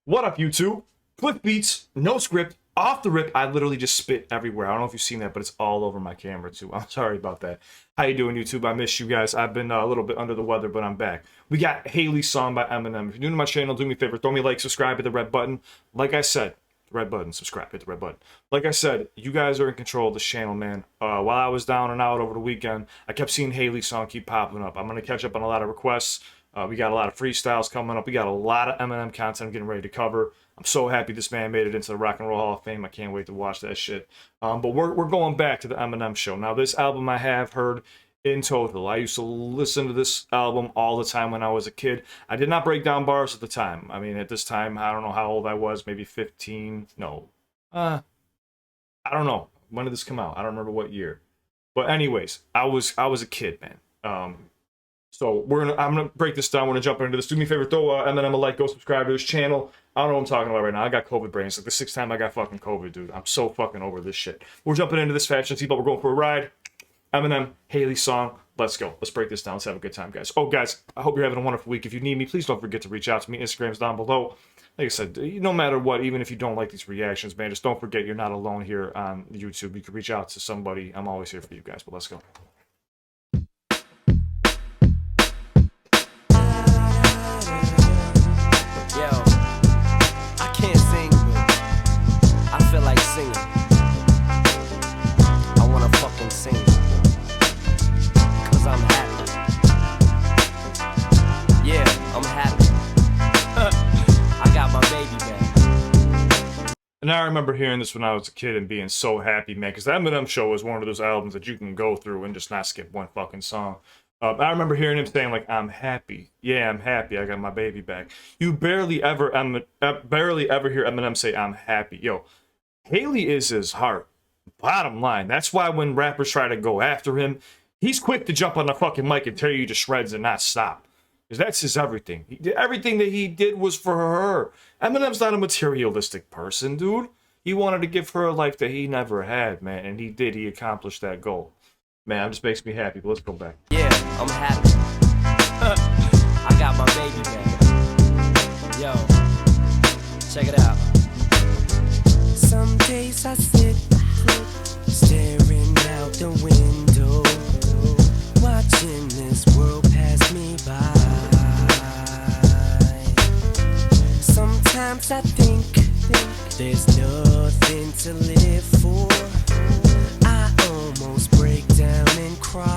What up, YouTube? CliffBeats, no script, off the rip. I literally just spit everywhere. I don't know if you've seen that, but it's all over my camera too. I'm sorry about that. How you doing, YouTube? I miss you guys. I've been a little bit under the weather, but I'm back. We got Hailie's song by Eminem. If you're new to my channel, do me a favor, throw me a like, subscribe, hit the red button. Like I said, the red button, subscribe, hit the red button. Like I said, you guys are in control of this channel, man. While I was down and out over the weekend, I kept seeing Hailie's song keep popping up. I'm gonna catch up on a lot of requests. We got a lot of freestyles coming up. We got a lot of Eminem content I'm getting ready to cover. I'm so happy this man made it into the Rock and Roll Hall of Fame. I can't wait to watch that shit. But we're going back to the Eminem show. Now, this album I have heard in total. I used to listen to this album all the time when I was a kid. I did not break down bars at the time. I mean, at this time, I don't know how old I was. Maybe 15. No. I don't know. When did this come out? I don't remember what year. But anyways, I was a kid, man. So I'm gonna break this down. We're gonna jump into this. Do me a favor, throw Eminem a like, go subscribe to his channel. I don't know what I'm talking about right now. I got COVID brain. It's like the 6th time I got fucking COVID, dude. I'm so fucking over this shit. We're jumping into this fashion but we're going for a ride. Eminem, Hailie song. Let's go. Let's break this down. Let's have a good time, guys. Oh, guys, I hope you're having a wonderful week. If you need me, please don't forget to reach out to me. Instagram's down below. Like I said, no matter what, even if you don't like these reactions, man, just don't forget you're not alone here on YouTube. You can reach out to somebody. I'm always here for you guys, but let's go. And I remember hearing this when I was a kid and being so happy, man, because the Eminem show is one of those albums that you can go through and just not skip one fucking song. I remember hearing him saying, like, I'm happy. Yeah, I'm happy. I got my baby back. You barely ever hear Eminem say, I'm happy. Yo, Hailie is his heart. Bottom line. That's why when rappers try to go after him, he's quick to jump on the fucking mic and tear you to shreds and not stop. Because that's his everything. Everything that he did was for her. Eminem's not a materialistic person, dude. He wanted to give her a life that he never had, man. And he did. He accomplished that goal. Man, it just makes me happy. But let's go back. Yeah, I'm happy. I got my baby back. Yo, check it out. Some days I sit staring out the window, watching this world pass me by. Sometimes I think there's nothing to live for. I almost break down and cry.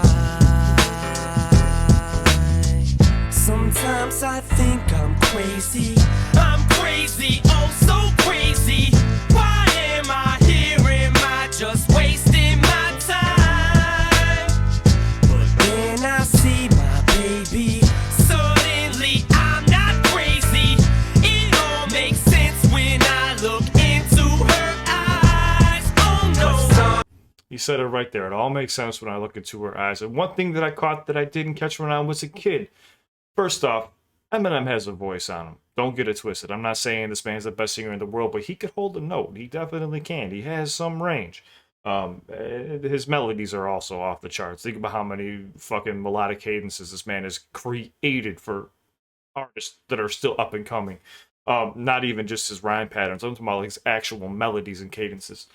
Sometimes I think I'm crazy. I'm crazy, oh so crazy. Why am I here? Am I just wasting my time? But then I see my baby. Suddenly I'm not crazy. It all makes sense when I look into her eyes. Oh no. He said it right there. It all makes sense when I look into her eyes. And one thing that I caught that I didn't catch when I was a kid. First off, Eminem has a voice on him. Don't get it twisted. I'm not saying this man's the best singer in the world, but he could hold a note. He definitely can. He has some range. His melodies are also off the charts. Think about how many fucking melodic cadences this man has created for artists that are still up and coming. Not even just his rhyme patterns. I'm talking about like his actual melodies and cadences.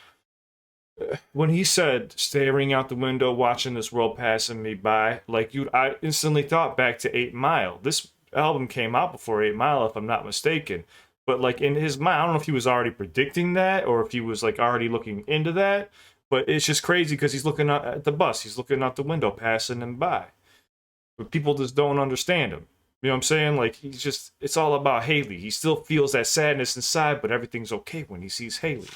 When he said, staring out the window, watching this world passing me by, like, I instantly thought back to 8 Mile. This album came out before 8 Mile, if I'm not mistaken. But, like, in his mind, I don't know if he was already predicting that or if he was, like, already looking into that. But it's just crazy because he's looking out at the bus. He's looking out the window, passing him by. But people just don't understand him. You know what I'm saying? Like, it's all about Hailie. He still feels that sadness inside, but everything's okay when he sees Hailie.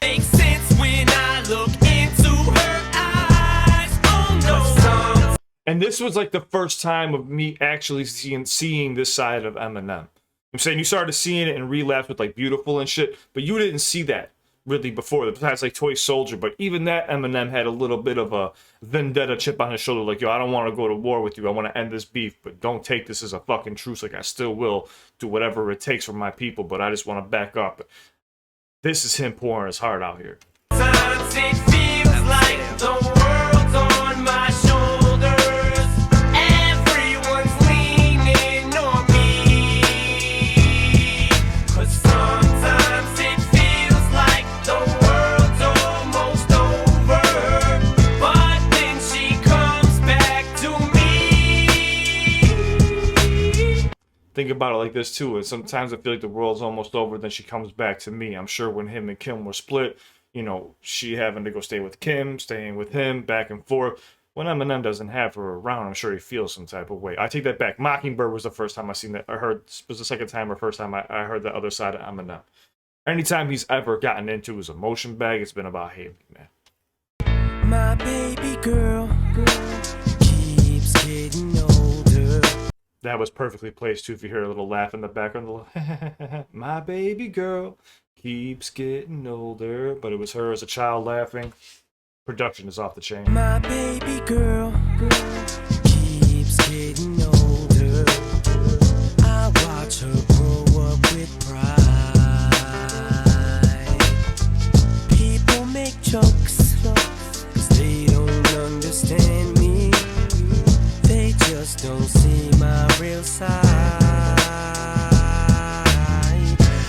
Makes sense when I look into her eyes. Oh no. And this was like the first time of me actually seeing this side of Eminem. I'm saying you started seeing it in Relapse with like Beautiful and shit, but you didn't see that really before. Besides like Toy Soldier, but even that Eminem had a little bit of a vendetta chip on his shoulder. Like, yo, I don't want to go to war with you. I want to end this beef, but don't take this as a fucking truce. Like, I still will do whatever it takes for my people, but I just want to back up. This is him pouring his heart out here. Sometimes it feels like the world's on my shoulders. Everyone's leaning on me. think about it like this too. And sometimes I feel like the world's almost over, then she comes back to me. I'm sure when him and Kim were split, you know, she having to go stay with Kim, staying with him, back and forth. When Eminem doesn't have her around, I'm sure he feels some type of way. I take that back. Mockingbird was the first time I seen that. I heard, was the second time or first time I heard the other side of Eminem. Anytime he's ever gotten into his emotion bag, it's been about Hailie, man. My baby girl keeps getting older. That was perfectly placed too. If you hear a little laugh in the background, my baby girl keeps getting older. But it was her as a child laughing. Production is off the chain. My baby girl keeps getting older. I watch her grow up with pride. People make jokes, 'cause they don't understand me. They just don't see my real side.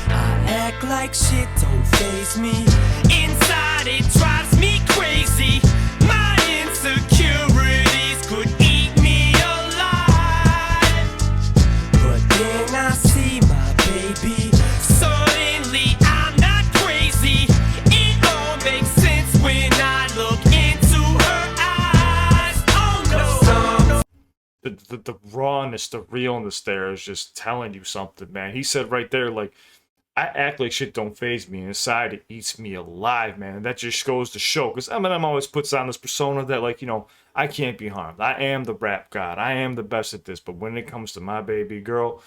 I act like shit don't faze me. Inside it drives me crazy. My insecurities could eat me alive. But then I see my baby. Suddenly I'm not crazy. It all makes sense when I look into her eyes. Oh no. The rawness, the realness there is just telling you something, man. He said right there, like, I act like shit don't faze me. Inside, it eats me alive, man. And that just goes to show. Because Eminem always puts on this persona that, like, you know, I can't be harmed. I am the rap god. I am the best at this. But when it comes to my baby girl,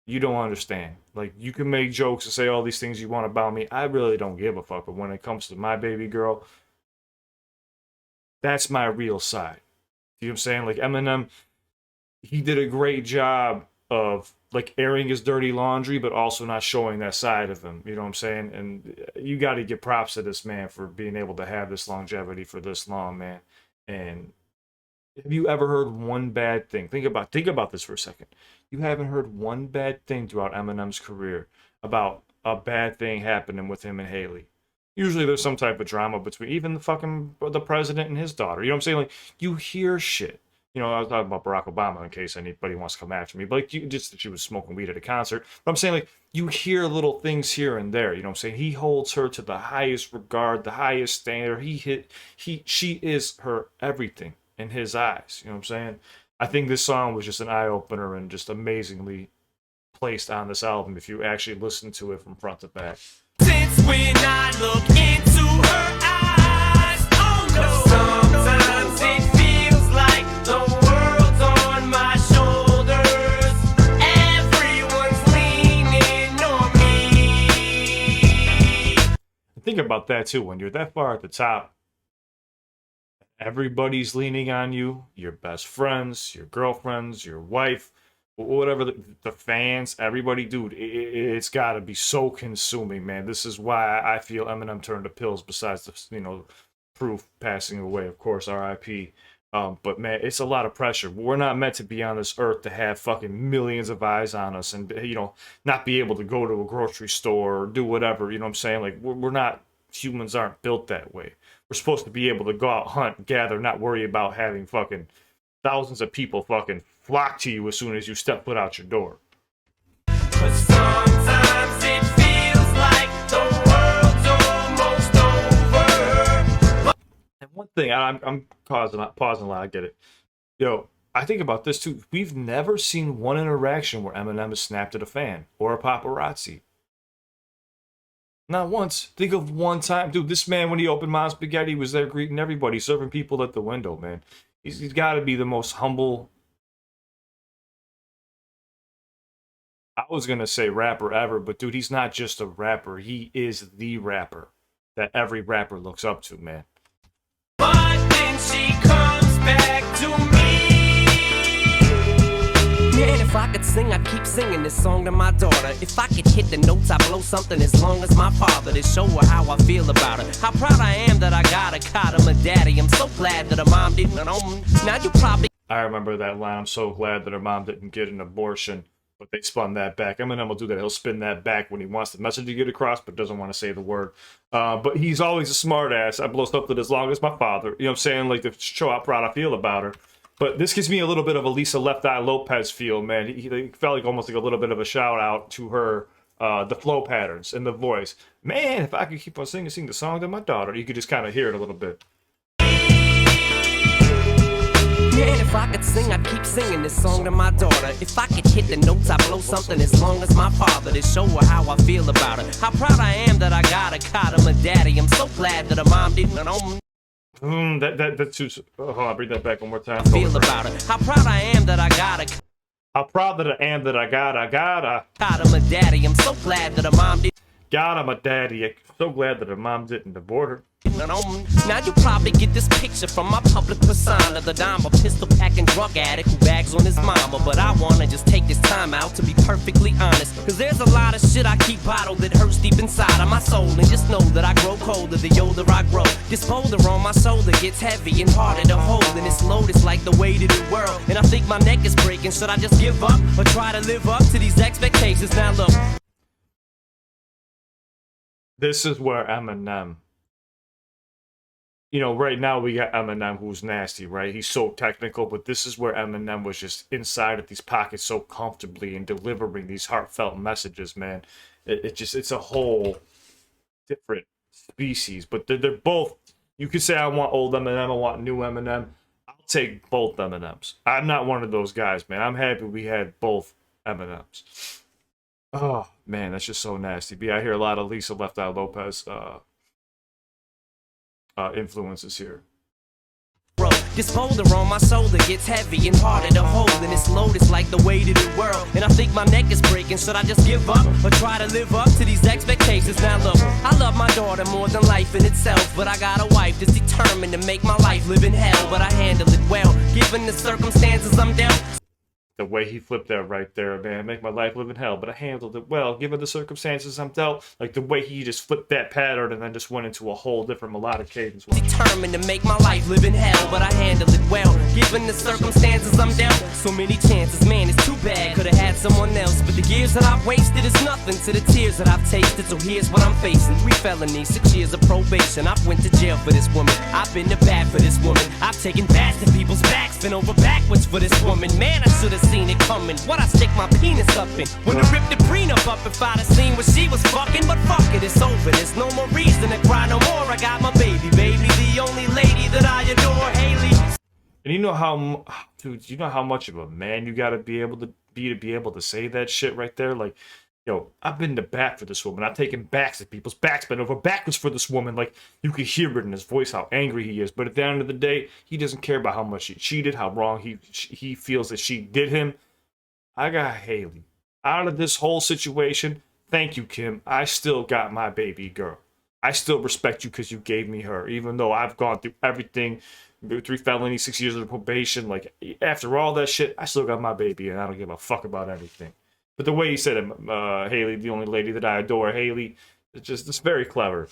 you don't understand. Like, you can make jokes and say all these things you want about me. I really don't give a fuck. But when it comes to my baby girl, that's my real side. You know what I'm saying? Like, Eminem, he did a great job of like airing his dirty laundry, but also not showing that side of him. You know what I'm saying? And you got to give props to this man for being able to have this longevity for this long, man. And have you ever heard one bad thing? Think about this for a second. You haven't heard one bad thing throughout Eminem's career about a bad thing happening with him and Hailie. Usually there's some type of drama between even the president and his daughter. You know what I'm saying? Like, you hear shit. You know, I was talking about Barack Obama in case anybody wants to come after me. But like, just that she was smoking weed at a concert. But I'm saying, like, you hear little things here and there. You know what I'm saying? He holds her to the highest regard, the highest standard. She is her everything in his eyes. You know what I'm saying? I think this song was just an eye opener and just amazingly placed on this album if you actually listen to it from front to back. Since when I look into her eyes, oh no. Sometimes it feels like the world's on my shoulders. Everyone's leaning on me. Think about that too. When you're that far at the top, everybody's leaning on you. Your best friends, your girlfriends, your wife, whatever, the fans, everybody, dude, it's got to be so consuming, man. This is why I feel Eminem turned to pills, besides the, you know, Proof passing away, of course, RIP. But man, it's a lot of pressure. We're not meant to be on this earth to have fucking millions of eyes on us and, you know, not be able to go to a grocery store or do whatever. You know what I'm saying? Like, we're not, humans aren't built that way. We're supposed to be able to go out, hunt, gather, not worry about having fucking thousands of people fucking flock to you as soon as you step foot out your door. But sometimes it feels like the world's almost over. And one thing, I'm pausing a lot, I get it. Yo, I think about this too. We've never seen one interaction where Eminem has snapped at a fan or a paparazzi. Not once. Think of one time. Dude, this man, when he opened Mom's Spaghetti, was there greeting everybody, serving people at the window, man. He's got to be the most humble, I was going to say rapper ever, but dude, he's not just a rapper. He is the rapper that every rapper looks up to, man. But then she comes back to me. Man, if I could sing, I'd keep singing this song to my daughter. If I could hit the notes, I'd blow something as long as my father to show her how I feel about her. How proud I am that I got a cot of my daddy. I'm so glad that her mom didn't. Now you probably. I remember that line. I'm so glad that her mom didn't get an abortion. But they spun that back. Eminem will do that. He'll spin that back when he wants the message to get across, but doesn't want to say the word. But he's always a smart ass. I blow something as long as my father. You know what I'm saying? Like, to show how proud I feel about her. But this gives me a little bit of a Lisa Left Eye Lopez feel, man. He felt like almost like a little bit of a shout out to her, the flow patterns and the voice. Man, if I could keep on sing the song to my daughter, you could just kind of hear it a little bit. Man, if I could sing, I'd keep singing this song to my daughter. If I could hit the notes, I'd blow something as long as my father, to show her how I feel about her. How proud I am that I got a cot of a daddy. I'm so glad that her mom didn't That's too. Oh, hold on, bring that back one more time. feel about her. How proud I am that I got a How proud that I am that I got a cot of a daddy. I'm so glad that her mom didn't. God, I'm a daddy. I'm so glad that her mom didn't abort her. Now you probably get this picture from my public persona, that I'm a pistol packing drug addict who bags on his mama. But I wanna just take this time out to be perfectly honest, cause there's a lot of shit I keep bottled that hurts deep inside of my soul. And just know that I grow colder the older I grow. This boulder on my shoulder gets heavy and harder to hold, and this load is like the weight of the world. And I think my neck is breaking. Should I just give up or try to live up to these expectations? Now look, This is where Eminem, you know, right now we got Eminem who's nasty, right? He's so technical, but this is where Eminem was just inside of these pockets so comfortably and delivering these heartfelt messages, man. It's a whole different species, but they're both, you could say I want old Eminem, I want new Eminem. I'll take both Eminems. I'm not one of those guys, man. I'm happy we had both Eminems. Oh, man, that's just so nasty. But yeah, I hear a lot of Lisa Left Eye Lopez influences here. bro, this boulder on my shoulder gets heavy and harder to hold, and this load is like the weight of the world. And I think my neck is breaking. Should I just give up or try to live up to these expectations? Now look, I love my daughter more than life in itself, but I got a wife that's determined to make my life live in hell. But I handle it well, given the circumstances I'm dealt. The way he flipped that right there, man, make my life live in hell, but I handled it well, given the circumstances I'm dealt. Like the way he just flipped that pattern and then just went into a whole different melodic cadence. Determined to make my life live in hell, but I handle it well, given the circumstances I'm dealt. So many chances, man, it's too bad. Could've had someone else, but the years that I've wasted is nothing to the tears that I've tasted. So here's what I'm facing: 3 felonies, 6 years of probation. I've went to jail for this woman. I've been to bat for this woman. I've taken bats to people's backs, been over backwards for this woman. Man, I should've seen it coming. What I stick my penis up in? When I ripped the prenup up, if I'd have seen what she was fucking. But fuck it, it's over. There's no more reason to cry no more. I got my baby, the only lady that I adore, Hailie. And you know how, dude, you know how much of a man you gotta be able to say that shit right there? Like, yo, I've been to bat for this woman. I've taken backs at people's backs, bent over backwards for this woman. Like, you could hear it in his voice how angry he is. But at the end of the day, he doesn't care about how much she cheated, how wrong he feels that she did him. I got Hailie out of this whole situation. Thank you, Kim. I still got my baby girl. I still respect you because you gave me her, even though I've gone through everything. 3 felonies, 6 years of probation. Like, after all that shit, I still got my baby, and I don't give a fuck about anything. But the way he said it, Hailie, the only lady that I adore, Hailie, it's very clever.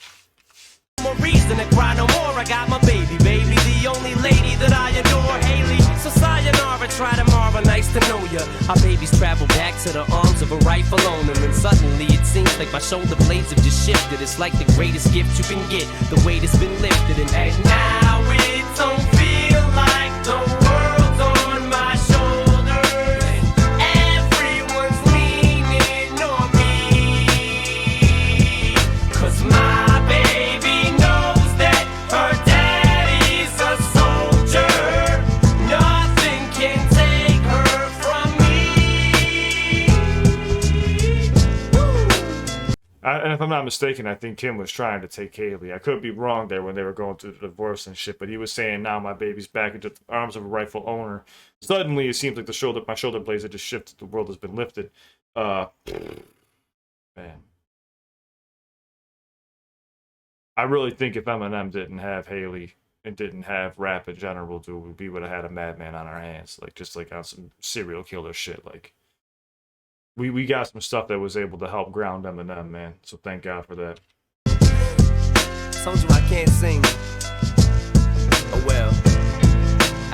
More reason to cry no more. I got my baby, the only lady that I adore, Hailie. So sayonara, try tomorrow, nice to know ya. Our babies travel back to the arms of a rightful owner, and suddenly it seems like my shoulder blades have just shifted. It's like the greatest gift you can get, the weight has been lifted, and now it don't feel like the world's on my shoulders. Everyone's leaning on me, 'cause my baby knows that her daddy's a soldier. Nothing can take her from me. And if I'm not mistaken, I think Kim was trying to take Hailie. I could be wrong there when they were going through the divorce and shit, but he was saying, now my baby's back into the arms of a rightful owner. Suddenly, it seems like my shoulder blades have just shifted. The world has been lifted. Man. I really think if Eminem didn't have Hailie and didn't have rap in general, dude, we would have had a madman on our hands. Like, just like on some serial killer shit. Like, we got some stuff that was able to help ground Eminem, man. So thank God for that. Told you I can't sing. Oh well,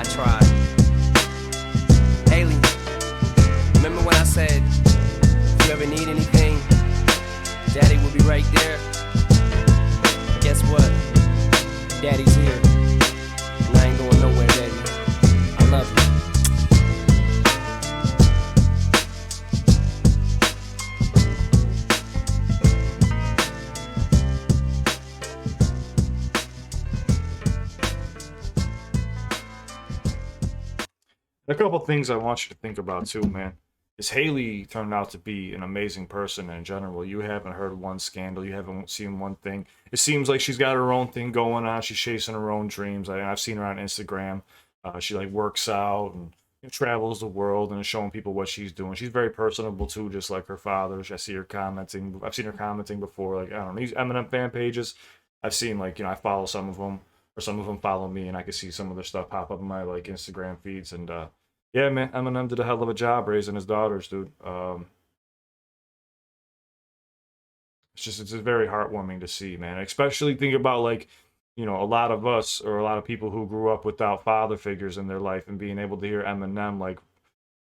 I tried. Hailie, remember when I said, if you ever need anything, Daddy will be right there? Guess what? Daddy's here. And I ain't going nowhere, baby. I love you. couple things I want you to think about too, man. Is Hailie turned out to be an amazing person in general. You haven't heard one scandal. You haven't seen one thing. It seems like she's got her own thing going on. She's chasing her own dreams. I've seen her on Instagram. She like works out and travels the world and is showing people what she's doing. She's very personable too, just like her father. I see her commenting. I've seen her commenting before, like I don't know, these Eminem fan pages. I've seen like I follow some of them, or some of them follow me, and I can see some of their stuff pop up in my like Instagram feeds. And yeah, man, Eminem did a hell of a job raising his daughters, dude. It's very heartwarming to see, man. Especially think about like, a lot of us or a lot of people who grew up without father figures in their life and being able to hear Eminem like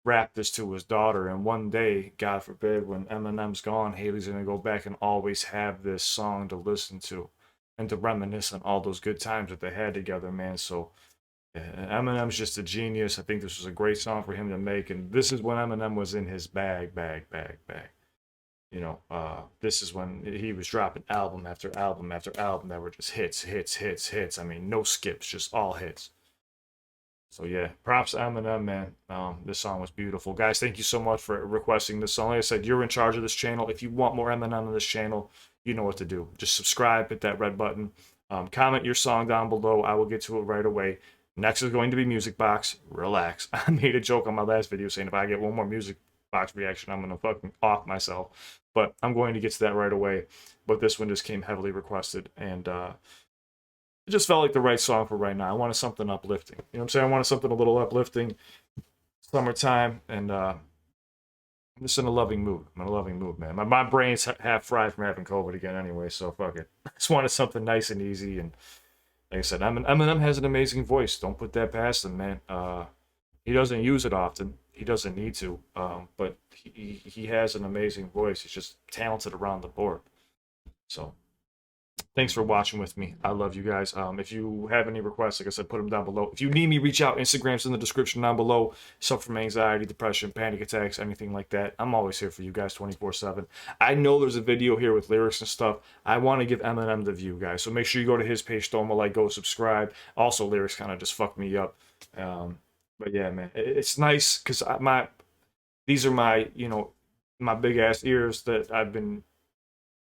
rap this to his daughter. And one day, God forbid, when Eminem's gone, Hailie's gonna go back and always have this song to listen to and to reminisce on all those good times that they had together, man. So yeah, Eminem's just a genius. I think this was a great song for him to make, and this is when Eminem was in his bag. This is when he was dropping album after album after album that were just hits. I mean, no skips, just all hits. So yeah, props to Eminem, man. This song was beautiful. Guys, thank you so much for requesting this song. Like I said, you're in charge of this channel. If you want more Eminem on this channel, you know what to do. Just subscribe, hit that red button. Comment your song down below. I will get to it right away. Next is going to be Music Box. Relax. I made a joke on my last video saying if I get one more Music Box reaction, I'm going to fucking off myself. But I'm going to get to that right away. But this one just came heavily requested. And it just felt like the right song for right now. I wanted something uplifting. You know what I'm saying? I wanted something a little uplifting. Summertime. And I'm just in a loving mood. I'm in a loving mood, man. My brain's half fried from having COVID again anyway. So fuck it. I just wanted something nice and easy. And like I said, Eminem has an amazing voice. Don't put that past him, man. He doesn't use it often. He doesn't need to. But he has an amazing voice. He's just talented around the board. So thanks for watching with me. I love you guys. If you have any requests, like I said, put them down below. If you need me, reach out. Instagram's in the description down below. Suffer from anxiety, depression, panic attacks, anything like that. I'm always here for you guys 24/7. I know there's a video here with lyrics and stuff. I want to give Eminem the view, guys. So make sure you go to his page, throw him a like, go subscribe. Also, lyrics kind of just fucked me up. But yeah, man, it's nice because these are my, my big ass ears that I've been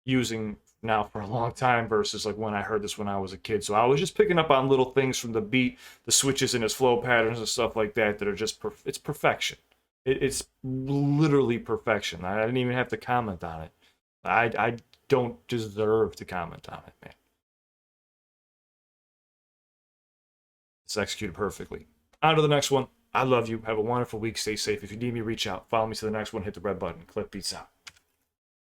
using now for a long time versus like when I heard this when I was a kid. So I was just picking up on little things from the beat, the switches in his flow patterns and stuff like that that are just it's perfection. It's literally perfection. I didn't even have to comment on it. I don't deserve to comment on it, man. It's executed perfectly. On to the next one. I love you. Have a wonderful week. Stay safe. If you need me, reach out. Follow me to the next one. Hit the red button. CliffBeats out.